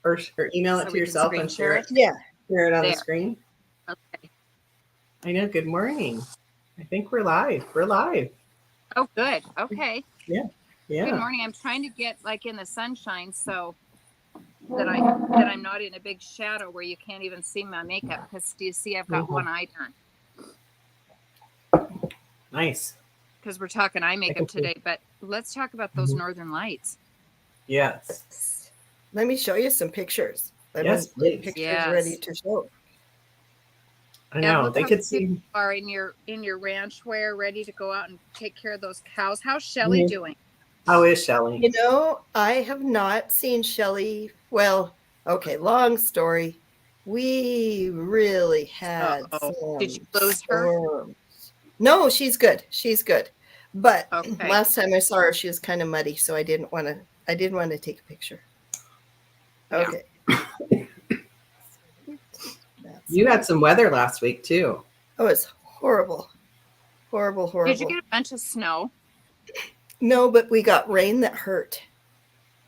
or email it So to we can yourself screen and share it. Yeah. share it on the There. screen. Okay. I know. Good morning. I think we're live. We're live. Oh, good. Okay. Yeah. Good Yeah. morning. I'm trying to get like in the sunshine so that I'm not in a big shadow where you can't even see my makeup. Because do you see I've got Mhm. one eye done? Nice. Because we're talking eye I makeup can see. today. But let's talk about those Mhm. northern lights. Yes. Let me show you some pictures. Let Yes, me get please. pictures ready Yes. to show. I And know. look They how could cute you see. are in your ranch wear, ready to go out and take care of those cows. How's Shelley Mhm. doing? How is Shelley? You know, I have not seen Shelley. Well, okay, long story. We really had Uh-oh. Did you some lose her? storms. No, she's good. She's good. But Okay. last time I saw her, she was kind of muddy, so I didn't want to take a picture. Yeah. Okay. That's You had some weather last week too. Oh, it's horrible. Horrible, Did you horrible. get a bunch of snow? No, but we got rain that hurt.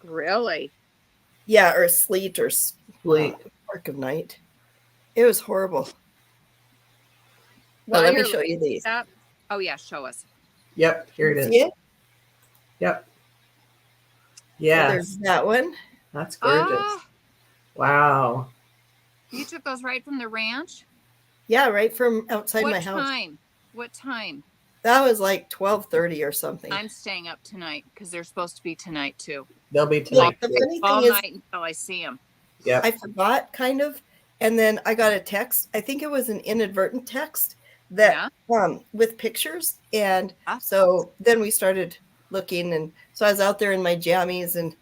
Really? Yeah, or sleet or Sleep. spark of night. It was horrible. But While let me you're show looking you these. at that, oh yeah, show us. Yep. Here it See is. it? Yep. So there's Yes. that one. That's gorgeous. Ah, Wow. you took those right from the ranch? Yeah, right from outside What my house. time? What time? That was like 12:30 or something. I'm staying up tonight because they're supposed to be tonight too. They'll be Well, tonight the too. funny All thing is, night until I see them. Yep. I forgot kind of, and then I got a text. I think it was an inadvertent text that with pictures, and Ah, so then we started looking, and so I was out there in my jammies and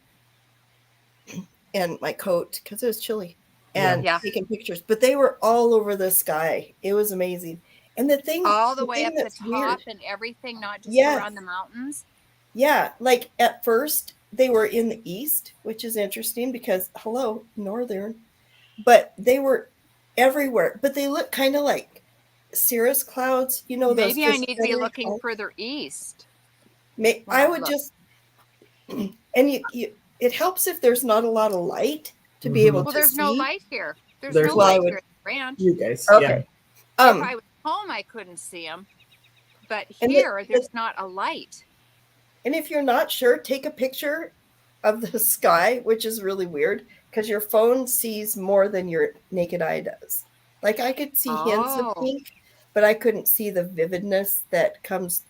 my coat because it was chilly Yeah. and yeah. taking pictures. But they were all over the sky. It was amazing. And All the the way thing up the that's top weird, and everything, not just yes, around the mountains. yeah, like at first they were in the east, which is interesting because hello, northern, but they were everywhere. But they look kind of like cirrus clouds, you know, those Maybe I just need to be feathery looking clouds. further east when I I would look. just, and it helps if there's not a lot of light to be able Hmm. Well, to there's no see. light here. There's There's no Well, I light would, here at the ranch. you guys. Yeah. okay. If Um, I was home, I couldn't see them. But and here, there's not a light. and if you're not sure, take a picture of the sky, which is really weird because your phone sees more than your naked eye does. Like I could see hints of Oh, pink, but I couldn't see the vividness that comes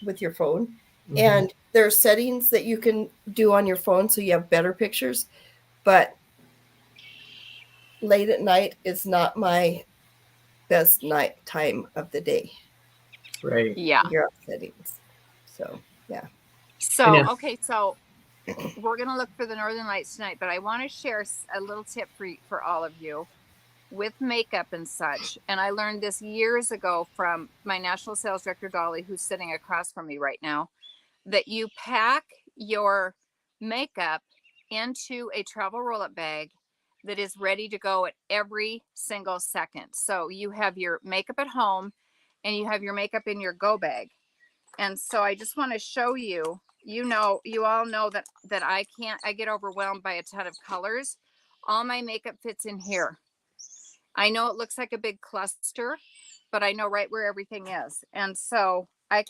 with your phone. Hmm. And there are settings that you can do on your phone so you have better pictures. But late at night is not my best night time of the day. Right. yeah. Figure out settings. So yeah. I So, know. okay, so we're going to look for the northern lights tonight, but I want to share a little tip for all of you with makeup and such. And I learned this years ago from my national sales director, Dolly, who's sitting across from me right now, that you pack your makeup into a travel roll-up bag that is ready to go at every single second. So you have your makeup at home and you have your makeup in your go bag. And so I just want to show you, you all know that I get overwhelmed by a ton of colors. All my makeup fits in here. I know it looks like a big cluster, but I know right where everything is. And so I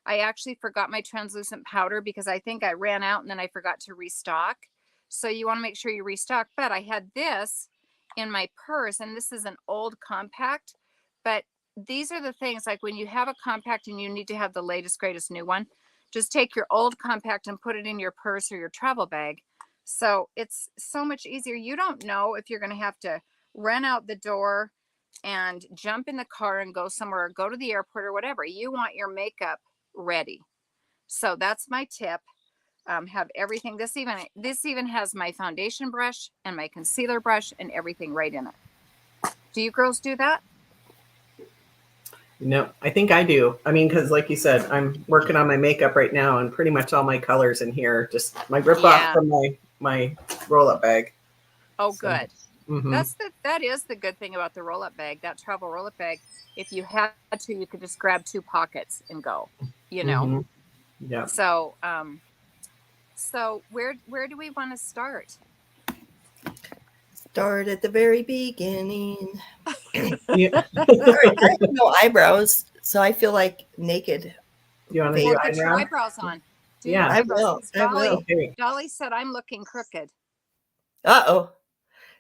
actually forgot my translucent powder because I think I ran out and then I forgot to restock. So you want to make sure you restock. But I had this in my purse, and this is an old compact. But these are the things like when you have a compact and you need to have the latest, greatest new one, just take your old compact and put it in your purse or your travel bag. So it's so much easier. You don't know if you're going to have to run out the door and jump in the car and go somewhere, or go to the airport or whatever. You want your makeup ready. So that's my tip. Have everything. This even has my foundation brush and my concealer brush and everything right in it. Do you girls do that? No, I think I do. I mean, because like you said, I'm working on my makeup right now, and pretty much all my colors in here, just my rip off Yeah. from my roll up bag. Oh, So, good. hmm That is the good thing about the roll up bag, that travel roll up bag. If you had to, you could just grab two pockets and go. You know. hmm Yeah. So so where do we want to start? Start at the very beginning. You, Sorry, I have no eyebrows, so I feel like naked. you want to Face. do Well, get your eyebrow? eyebrows on. Do your Yeah. I eyebrows. will. 'Cause I will. Okay. Dolly said I'm looking crooked. Uh-oh.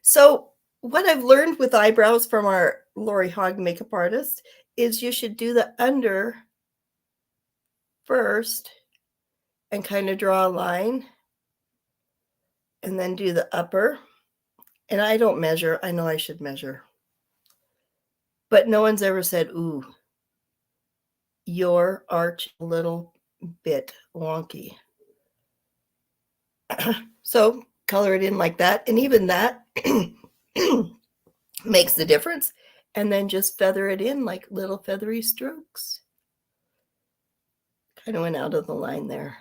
So what I've learned with eyebrows from our Lori Hogg makeup artist is you should do the under first and kind of draw a line and then do the upper. And I don't measure. I know I should measure. But no one's ever said, ooh, your arch a little bit wonky. So color it in like that. And even that makes the difference. And then just feather it in like little feathery strokes. Kind of went out of the line there.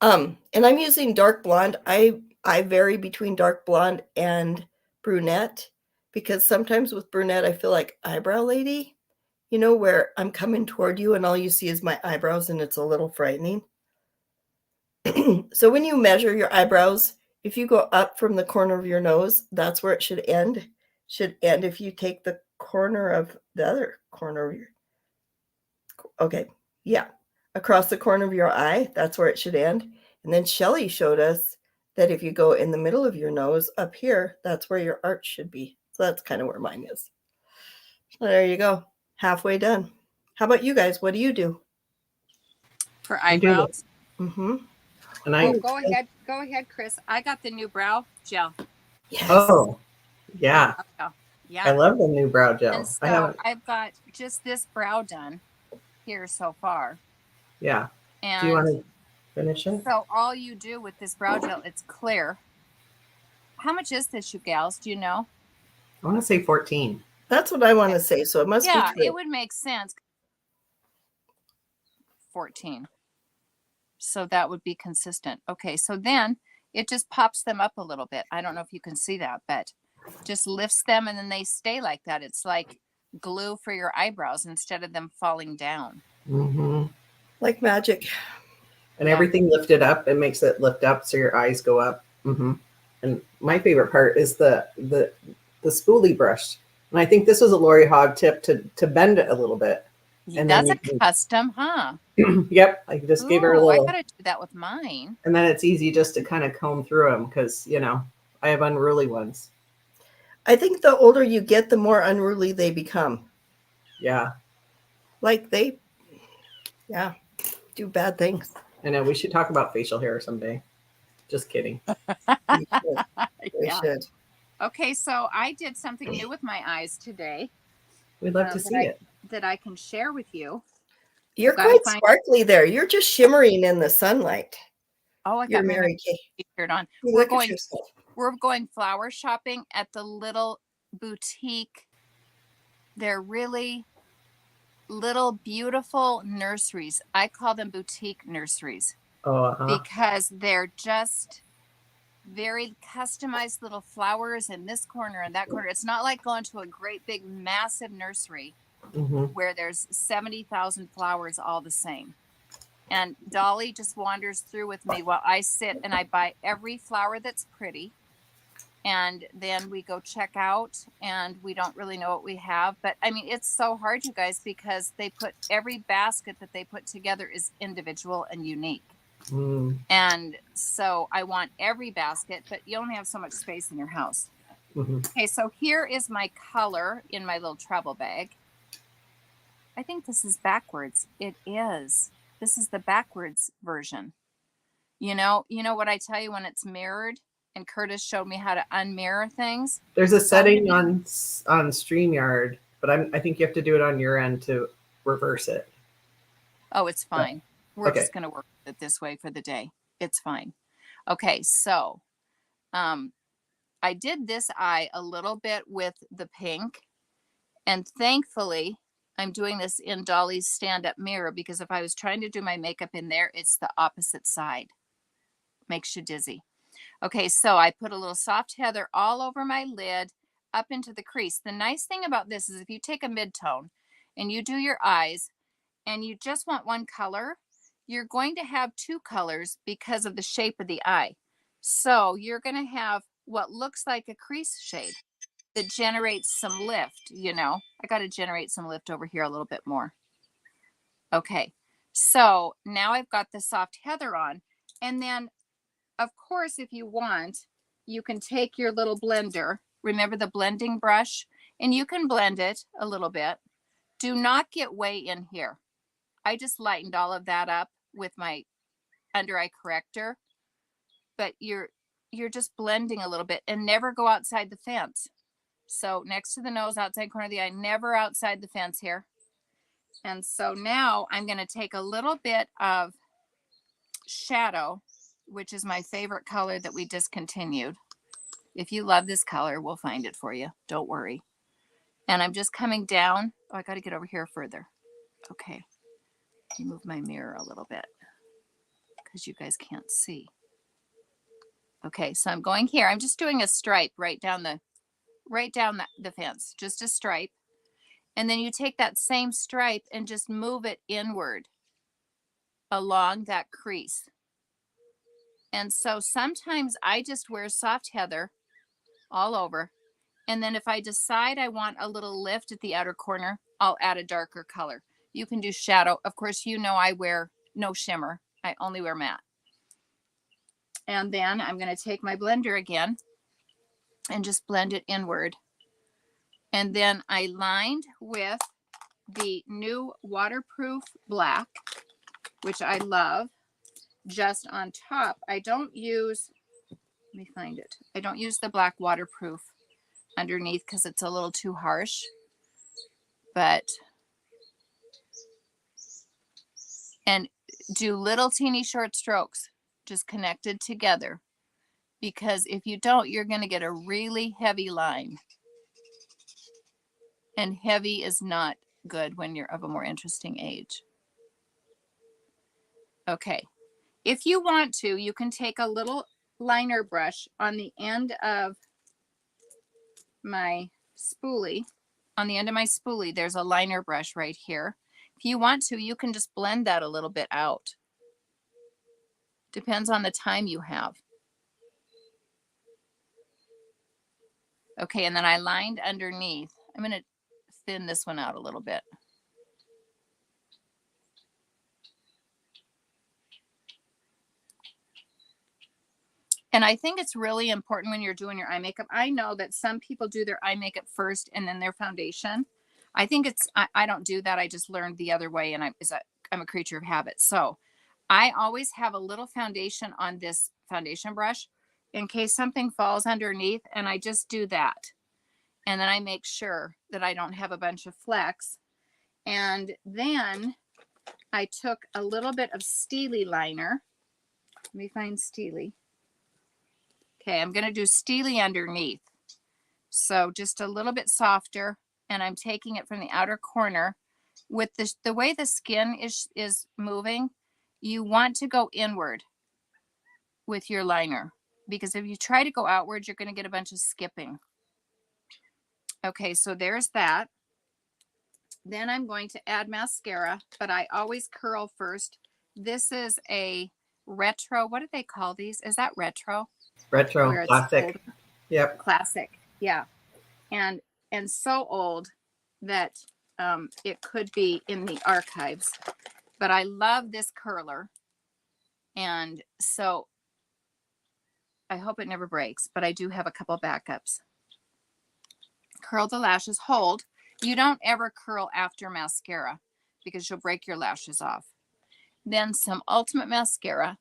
And I'm using dark blonde. I vary between dark blonde and brunette because sometimes with brunette I feel like eyebrow lady, you know, where I'm coming toward you and all you see is my eyebrows and it's a little frightening. So when you measure your eyebrows, if you go up from the corner of your nose, that's where it should end. Should end if you take the corner of the other corner of your, okay, yeah, across the corner of your eye, that's where it should end. And then Shelley showed us that if you go in the middle of your nose up here, that's where your arch should be. So that's kind of where mine is. So there you go. Halfway done. How about you guys? What do you do? For I do eyebrows. Mm-hmm. And Oh, I, go ahead. Go ahead, Chris. I got the new brow gel. Yes. oh, yeah. Oh, I yeah. love the new brow gel. And I so haven't, I've got just this brow done here so far. yeah. And Do you want to finish it? so all you do with this brow gel, it's clear. How much is this, you gals? Do you know? I want to say 14. That's what I want to say. So it must Yeah, be true. it would make sense. 14. So that would be consistent. Okay, so then it just pops them up a little bit. I don't know if you can see that, but just lifts them and then they stay like that. It's like glue for your eyebrows instead of them falling down. Mm-hmm. Like magic. And Yeah. everything lifted up, it makes it lift up so your eyes go up. Mm-hmm. And my favorite part is the spoolie brush. And I think this was a Lori Hogg tip to bend it a little bit. And That's then a custom, huh? Yep, I just gave her a Ooh, I little. gotta do that with mine. And then it's easy just to kind of comb through them because, you know, I have unruly ones. I think the older you get, the more unruly they become. Yeah. Like they, yeah, do bad things. I know we should talk about facial hair someday. Just kidding. We should. We Yeah. should. Okay, so I did something new with my eyes today We'd love to see it. that I can share with you. You're gotta quite find- sparkly there. You're just shimmering in the sunlight. Oh, I You're got my Mary Kay. shirt on. You We're look at going yourself. we're going flower shopping at the little boutique. They're really little beautiful nurseries. I call them boutique nurseries Oh, because they're just very customized little flowers in this corner and that corner. It's not like going to a great big massive nursery mm-hmm. where there's 70,000 flowers all the same. And Dolly just wanders through with me while I sit and I buy every flower that's pretty. And then we go check out and we don't really know what we have. But I mean, it's so hard, you guys, because they put every basket that they put together is individual and unique. Mm. And so I want every basket, but you only have so much space in your house. Mm-hmm. Okay, so here is my color in my little travel bag. I think this is backwards. It is. This is the backwards version. You know what I tell you when it's mirrored? And Curtis showed me how to unmirror things. There's a setting on StreamYard, but I think you have to do it on your end to reverse it. Oh, it's fine. We're Okay. just going to work it this way for the day. It's fine. Okay, so I did this eye a little bit with the pink. And thankfully, I'm doing this in Dolly's stand-up mirror because if I was trying to do my makeup in there, it's the opposite side. Makes you dizzy. Okay, so I put a little soft heather all over my lid up into the crease. The nice thing about this is if you take a mid-tone and you do your eyes and you just want one color, you're going to have two colors because of the shape of the eye. So you're going to have what looks like a crease shade that generates some lift, you know. I got to generate some lift over here a little bit more. Okay, so now I've got the soft heather on. And then, of course, if you want, you can take your little blender. Remember the blending brush? And you can blend it a little bit. Do not get way in here. I just lightened all of that up with my under eye corrector. But you're just blending a little bit, and never go outside the fence. So next to the nose, outside corner of the eye, never outside the fence here. And so now I'm going to take a little bit of shadow, which is my favorite color that we discontinued. If you love this color, we'll find it for you. Don't worry. And I'm just coming down. Oh, I got to get over here further. Okay. Let me move my mirror a little bit because you guys can't see. Okay, so I'm going here. I'm just doing a stripe right down the fence, just a stripe. And then you take that same stripe and just move it inward along that crease. And so sometimes I just wear soft heather all over. And then if I decide I want a little lift at the outer corner, I'll add a darker color. You can do shadow. Of course, you know I wear no shimmer. I only wear matte. And then I'm going to take my blender again and just blend it inward. And then I lined with the new waterproof black, which I love, just on top. I don't use, let me find it. I don't use the black waterproof underneath because it's a little too harsh. But, and do little teeny short strokes, just connected together. Because if you don't, you're going to get a really heavy line. And heavy is not good when you're of a more interesting age. Okay. If you want to, you can take a little liner brush on the end of my spoolie. On the end of my spoolie, there's a liner brush right here. If you want to, you can just blend that a little bit out. Depends on the time you have. Okay, and then I lined underneath. I'm going to thin this one out a little bit. And I think it's really important when you're doing your eye makeup. I know that some people do their eye makeup first and then their foundation. I think it's, I don't do that. I just learned the other way, and I'm a creature of habit. So I always have a little foundation on this foundation brush in case something falls underneath, and I just do that. And then I make sure that I don't have a bunch of flecks. And then I took a little bit of Steely liner. Let me find Steely. Okay, I'm going to do Steely underneath. So just a little bit softer, and I'm taking it from the outer corner. With the way the skin is moving, you want to go inward with your liner, because if you try to go outward, you're going to get a bunch of skipping. Okay, so there's that. Then I'm going to add mascara, but I always curl first. This is a retro. What do they call these? Is that retro? Retro, classic. Yep. Classic. Yeah. And so old that it could be in the archives. But I love this curler. And so I hope it never breaks, but I do have a couple backups. Curl the lashes, hold. You don't ever curl after mascara because you'll break your lashes off. Then some Ultimate mascara.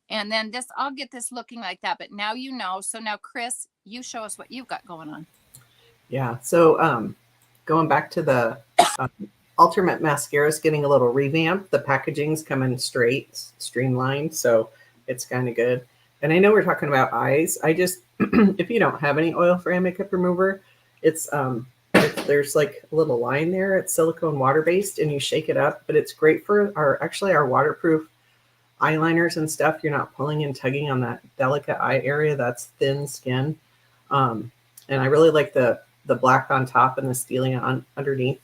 And then this, I'll get this looking like that, but now you know. So now, Chris, you show us what you've got going on. Yeah. So going back to the Ultimate mascara is getting a little revamp. The packaging's coming straight, streamlined, so it's kind of good. And I know we're talking about eyes. I just, if you don't have any oil-free makeup remover, it's there's like a little line there. It's silicone water-based, and you shake it up. But it's great for our waterproof eyeliners and stuff. You're not pulling and tugging on that delicate eye area. That's thin skin. And I really like the black on top and the steely on underneath.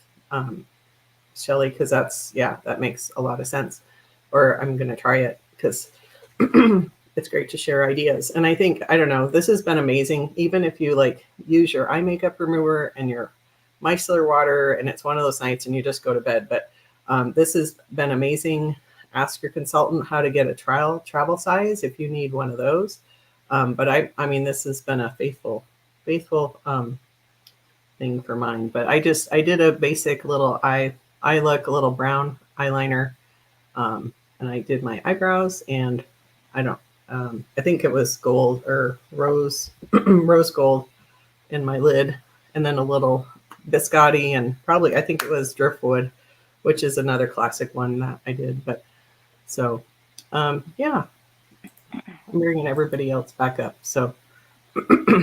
Shelley, because that makes a lot of sense. Or I'm going to try it because it's great to share ideas. And I think, I don't know, this has been amazing. Even if you like use your eye makeup remover and your micellar water, and it's one of those nights and you just go to bed. But this has been amazing. Ask your consultant how to get a travel size if you need one of those. But I mean, this has been a faithful thing for mine. But I did a basic little eye look, a little brown eyeliner, and I did my eyebrows, and I think it was gold or rose gold in my lid, and then a little biscotti, and probably I think it was driftwood, which is another classic one that I did. But so yeah, I'm bringing everybody else back up. So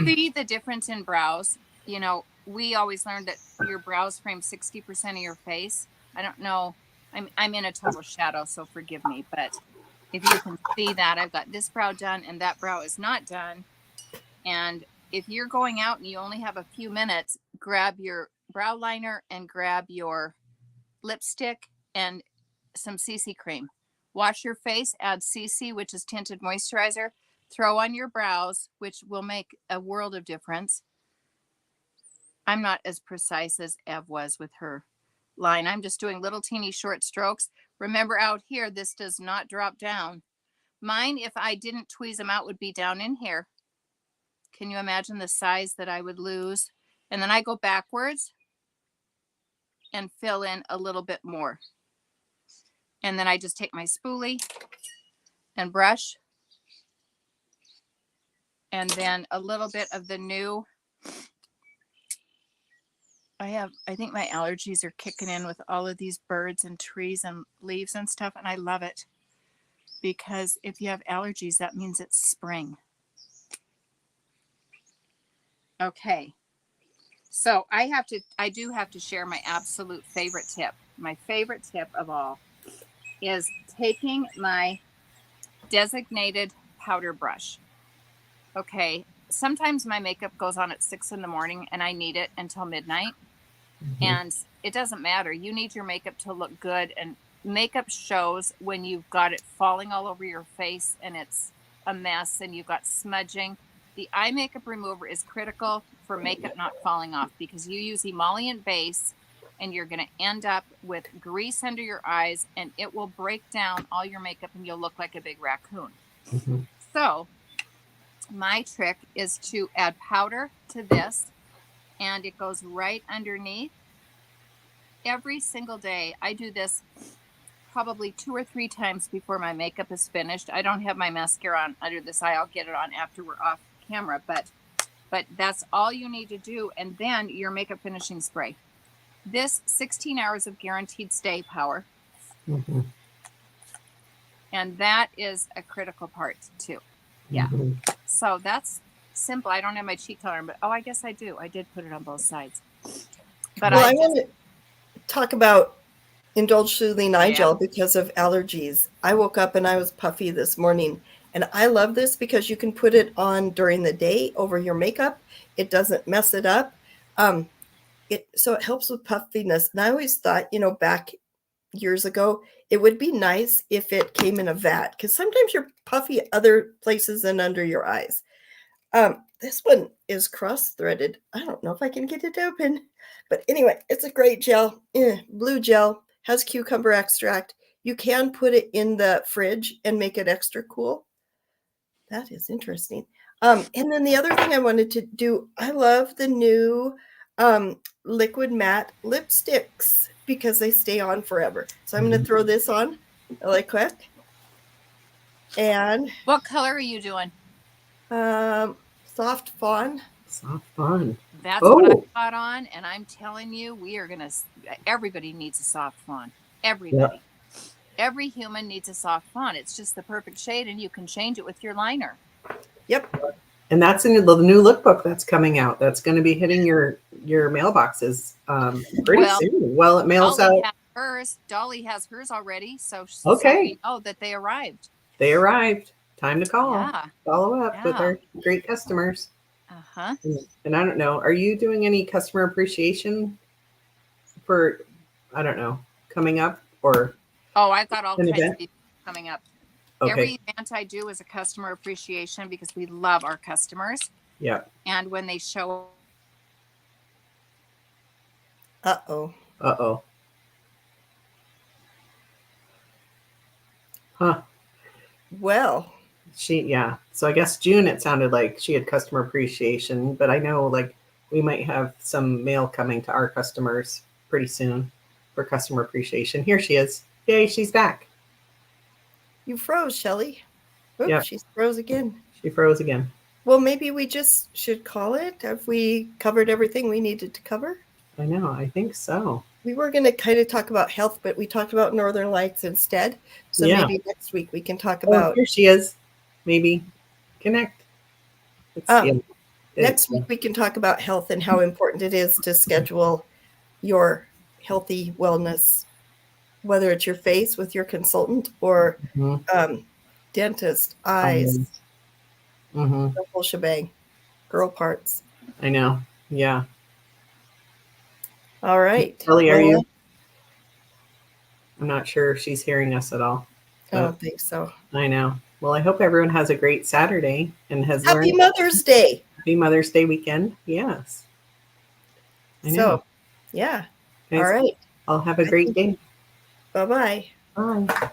See the difference in brows. You know, we always learned that your brows frame 60% of your face. I don't know. I'm in a total shadow, so forgive me. But if you can see that, I've got this brow done and that brow is not done. And if you're going out and you only have a few minutes, grab your brow liner and grab your lipstick and some CC cream. Wash your face, add CC, which is tinted moisturizer. Throw on your brows, which will make a world of difference. I'm not as precise as Ev was with her line. I'm just doing little teeny short strokes. Remember out here, this does not drop down. Mine, if I didn't tweeze them out, would be down in here. Can you imagine the size that I would lose? And then I go backwards and fill in a little bit more. And then I just take my spoolie and brush. And then a little bit of the new, I think my allergies are kicking in with all of these birds and trees and leaves and stuff. And I love it because if you have allergies, that means it's spring. Okay. So I do have to share my absolute favorite tip. My favorite tip of all is taking my designated powder brush. Okay. Sometimes my makeup goes on at 6 a.m. and I need it until midnight. Mm-hmm. And it doesn't matter. You need your makeup to look good, and makeup shows when you've got it falling all over your face and it's a mess and you've got smudging. The eye makeup remover is critical for makeup not falling off because you use emollient base and you're going to end up with grease under your eyes and it will break down all your makeup and you'll look like a big raccoon. Mm-hmm. So my trick is to add powder to this, and it goes right underneath. Every single day, I do this probably 2 or 3 times before my makeup is finished. I don't have my mascara on under this eye. I'll get it on after we're off camera, but that's all you need to do. And then your makeup finishing spray. This 16 hours of guaranteed stay power. Mm-hmm. And that is a critical part too. Yeah. Mm-hmm. So that's simple. I don't have my cheek color, but I guess I do. I did put it on both sides. But well, I want to talk about Indulge Soothing Eye Gel because of allergies. I woke up and I was puffy this morning, and I love this because you can put it on during the day over your makeup. It doesn't mess it up. So it helps with puffiness. And I always thought, back years ago, it would be nice if it came in a vat because sometimes you're puffy other places than under your eyes. This one is cross-threaded. I don't know if I can get it open, but anyway, it's a great gel. Blue gel, has cucumber extract. You can put it in the fridge and make it extra cool. That is interesting. And then the other thing I wanted to do, I love the new liquid matte lipsticks because they stay on forever. So I'm going to throw this on really quick. And what color are you doing? Soft fawn. Soft fawn. That's what I got on, and I'm telling you, everybody needs a soft fawn. Everybody. Yeah. Every human needs a soft fawn. It's just the perfect shade, and you can change it with your liner. Yep. And that's in the new lookbook that's coming out. That's going to be hitting your mailboxes pretty soon. Well, it mails Dolly out. Has hers. Dolly has hers already, so we know that they arrived. They arrived. Time to call. Yeah. Follow up with our great customers. Uh-huh. And I don't know, are you doing any customer appreciation for, I don't know, coming up, or Oh, I've got all an kinds event? of events coming up. Okay. Every event I do is a customer appreciation because we love our customers. Yeah. And when they show Uh-oh. Uh-oh. Huh. Well, Yeah. So I guess June, it sounded like she had customer appreciation, but I know like we might have some mail coming to our customers pretty soon for customer appreciation. Here she is. Yay, she's back. you froze, Shelley. Oops, Yep. she froze again. She froze again. Well, maybe we just should call it. Have we covered everything we needed to cover? I know. I think so. We were going to kind of talk about health, but we talked about Northern Lights instead. So Yeah. maybe next week we can talk Oh, about. here she is. Maybe connect. Next week we can talk about health and how important it is to schedule your healthy wellness, whether it's your face with your consultant or dentist, eyes, Mm-hmm. the whole shebang, girl parts. I know. Yeah. All right. Shelley, are you? I'm not sure if she's hearing us at all. I don't think so. I know. Well, I hope everyone has a great Saturday and has Happy learned. Mother's Day. Happy Mother's Day weekend. Yes. I know. So, yeah. Guys, all right. I'll have a great day. Bye-bye. Bye.